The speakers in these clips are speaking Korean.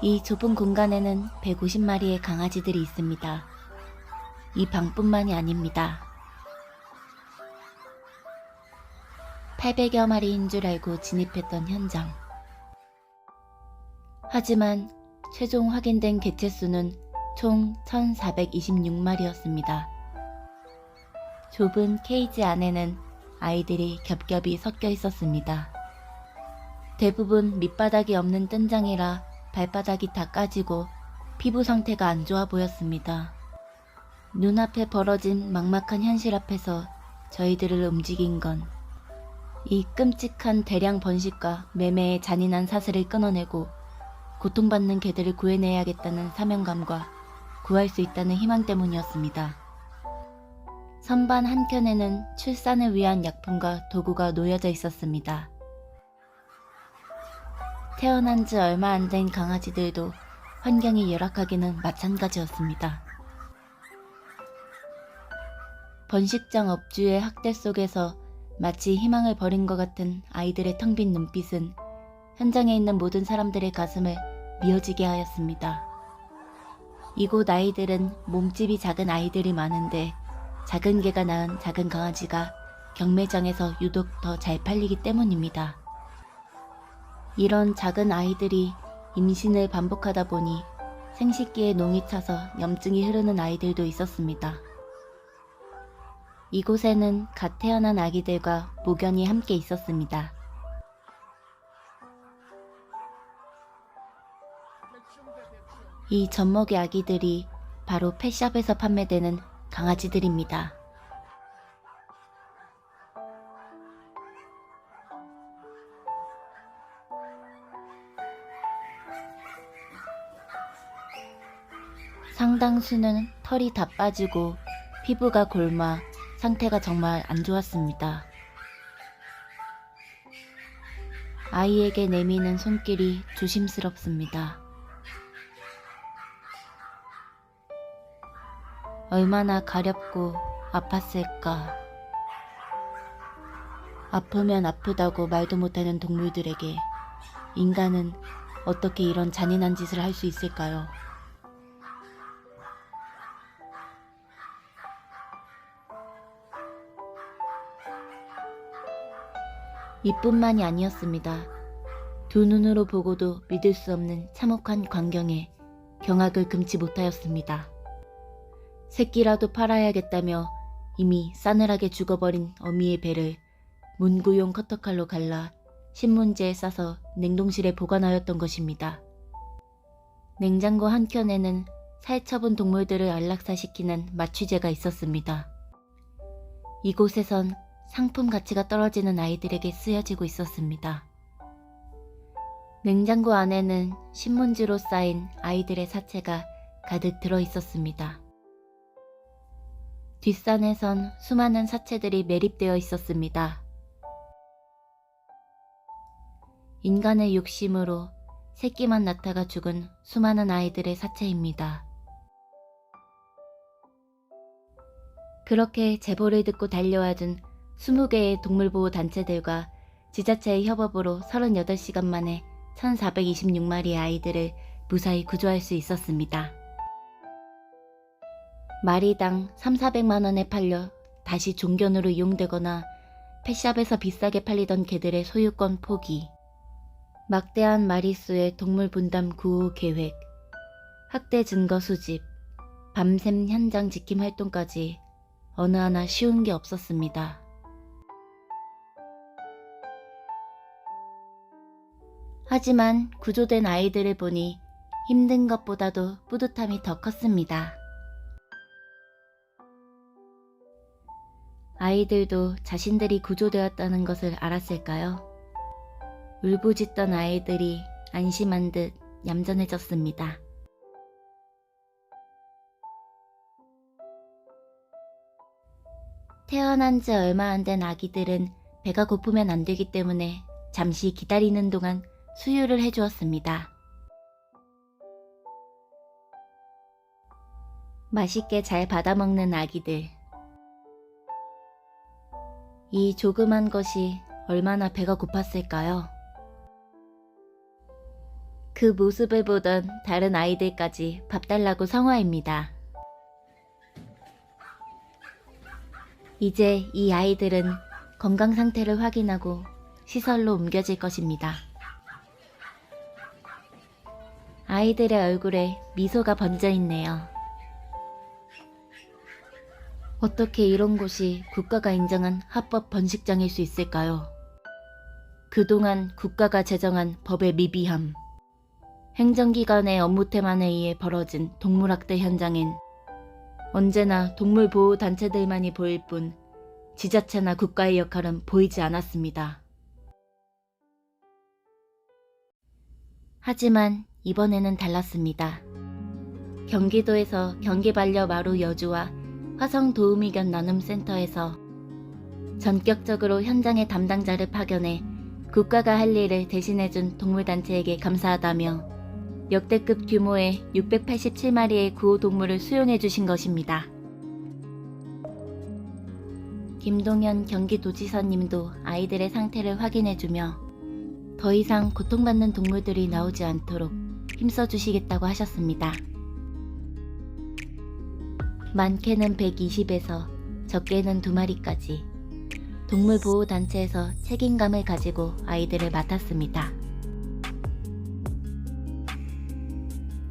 이 좁은 공간에는 150마리의 강아지들이 있습니다. 이 방뿐만이 아닙니다. 800여 마리인 줄 알고 진입했던 현장. 하지만 최종 확인된 개체수는 총 1426마리였습니다. 좁은 케이지 안에는 아이들이 겹겹이 섞여 있었습니다. 대부분 밑바닥이 없는 뜬장이라 발바닥이 다 까지고 피부 상태가 안 좋아 보였습니다. 눈앞에 벌어진 막막한 현실 앞에서 저희들을 움직인 건 이 끔찍한 대량 번식과 매매의 잔인한 사슬을 끊어내고 고통받는 개들을 구해내야겠다는 사명감과 구할 수 있다는 희망 때문이었습니다. 선반 한켠에는 출산을 위한 약품과 도구가 놓여져 있었습니다. 태어난 지 얼마 안 된 강아지들도 환경이 열악하기는 마찬가지였습니다. 번식장 업주의 학대 속에서 마치 희망을 버린 것 같은 아이들의 텅 빈 눈빛은 현장에 있는 모든 사람들의 가슴을 미어지게 하였습니다. 이곳 아이들은 몸집이 작은 아이들이 많은데 작은 개가 낳은 작은 강아지가 경매장에서 유독 더 잘 팔리기 때문입니다. 이런 작은 아이들이 임신을 반복하다 보니 생식기에 농이 차서 염증이 흐르는 아이들도 있었습니다. 이곳에는 갓 태어난 아기들과 모견이 함께 있었습니다. 이 젖먹이 아기들이 바로 펫샵에서 판매되는 강아지들입니다. 상당수는 털이 다 빠지고 피부가 골마 상태가 정말 안 좋았습니다. 아이에게 내미는 손길이 조심스럽습니다. 얼마나 가렵고 아팠을까. 아프면 아프다고 말도 못하는 동물들에게 인간은 어떻게 이런 잔인한 짓을 할 수 있을까요? 이뿐만이 아니었습니다. 두 눈으로 보고도 믿을 수 없는 참혹한 광경에 경악을 금치 못하였습니다. 새끼라도 팔아야겠다며 이미 싸늘하게 죽어버린 어미의 배를 문구용 커터칼로 갈라 신문지에 싸서 냉동실에 보관하였던 것입니다. 냉장고 한켠에는 살처분 동물들을 안락사시키는 마취제가 있었습니다. 이곳에선 상품 가치가 떨어지는 아이들에게 쓰여지고 있었습니다. 냉장고 안에는 신문지로 쌓인 아이들의 사체가 가득 들어 있었습니다. 뒷산에선 수많은 사체들이 매립되어 있었습니다. 인간의 욕심으로 새끼만 낳다가 죽은 수많은 아이들의 사체입니다. 그렇게 제보를 듣고 달려와준 20개의 동물보호 단체들과 지자체의 협업으로 38시간 만에 1426마리의 아이들을 무사히 구조할 수 있었습니다. 마리당 3,400만원에 팔려 다시 종견으로 이용되거나 펫샵에서 비싸게 팔리던 개들의 소유권 포기, 막대한 마리수의 동물 분담 구호 계획, 학대 증거 수집, 밤샘 현장 지킴 활동까지 어느 하나 쉬운 게 없었습니다. 하지만 구조된 아이들을 보니 힘든 것보다도 뿌듯함이 더 컸습니다. 아이들도 자신들이 구조되었다는 것을 알았을까요? 울부짖던 아이들이 안심한 듯 얌전해졌습니다. 태어난 지 얼마 안 된 아기들은 배가 고프면 안 되기 때문에 잠시 기다리는 동안 수유를 해주었습니다. 맛있게 잘 받아먹는 아기들. 이 조그만 것이 얼마나 배가 고팠을까요? 그 모습을 보던 다른 아이들까지 밥 달라고 성화입니다. 이제 이 아이들은 건강 상태를 확인하고 시설로 옮겨질 것입니다. 아이들의 얼굴에 미소가 번져 있네요. 어떻게 이런 곳이 국가가 인정한 합법 번식장일 수 있을까요? 그동안 국가가 제정한 법의 미비함, 행정기관의 업무 태만에 의해 벌어진 동물학대 현장엔 언제나 동물보호단체들만이 보일 뿐 지자체나 국가의 역할은 보이지 않았습니다. 하지만 이번에는 달랐습니다. 경기도에서 경기반려마루 여주와 화성도우미견 나눔센터에서 전격적으로 현장의 담당자를 파견해 국가가 할 일을 대신해준 동물단체에게 감사하다며 역대급 규모의 687마리의 구호동물을 수용해 주신 것입니다. 김동현 경기도지사님도 아이들의 상태를 확인해주며 더 이상 고통받는 동물들이 나오지 않도록 힘써주시겠다고 하셨습니다. 많게는 120에서 적게는 2마리까지 동물보호단체에서 책임감을 가지고 아이들을 맡았습니다.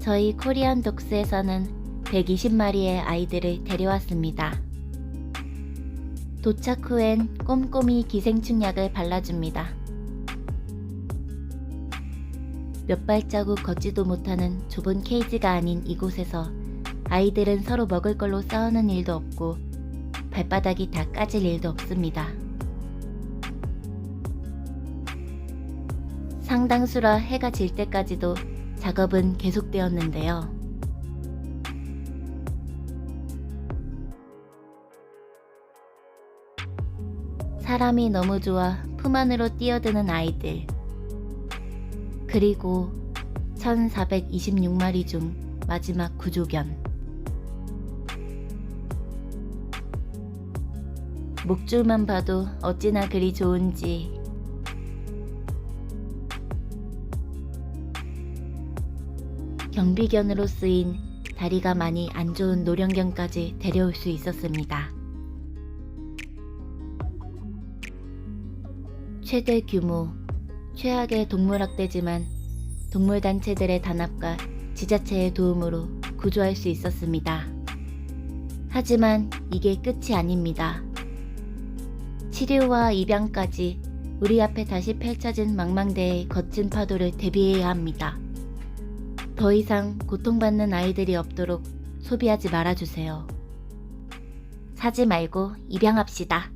저희 코리안 독스에서는 120마리의 아이들을 데려왔습니다. 도착 후엔 꼼꼼히 기생충약을 발라줍니다. 몇 발자국 걷지도 못하는 좁은 케이지가 아닌 이곳에서 아이들은 서로 먹을 걸로 싸우는 일도 없고 발바닥이 다 까질 일도 없습니다. 상당수라 해가 질 때까지도 작업은 계속되었는데요. 사람이 너무 좋아 품 안으로 뛰어드는 아이들, 그리고 1426마리 중 마지막 구조견. 목줄만 봐도 어찌나 그리 좋은지. 경비견으로 쓰인 다리가 많이 안 좋은 노령견까지 데려올 수 있었습니다. 최대 규모, 최악의 동물학대지만 동물단체들의 단합과 지자체의 도움으로 구조할 수 있었습니다. 하지만 이게 끝이 아닙니다. 치료와 입양까지 우리 앞에 다시 펼쳐진 망망대해의 거친 파도를 대비해야 합니다. 더 이상 고통받는 아이들이 없도록 소비하지 말아주세요. 사지 말고 입양합시다.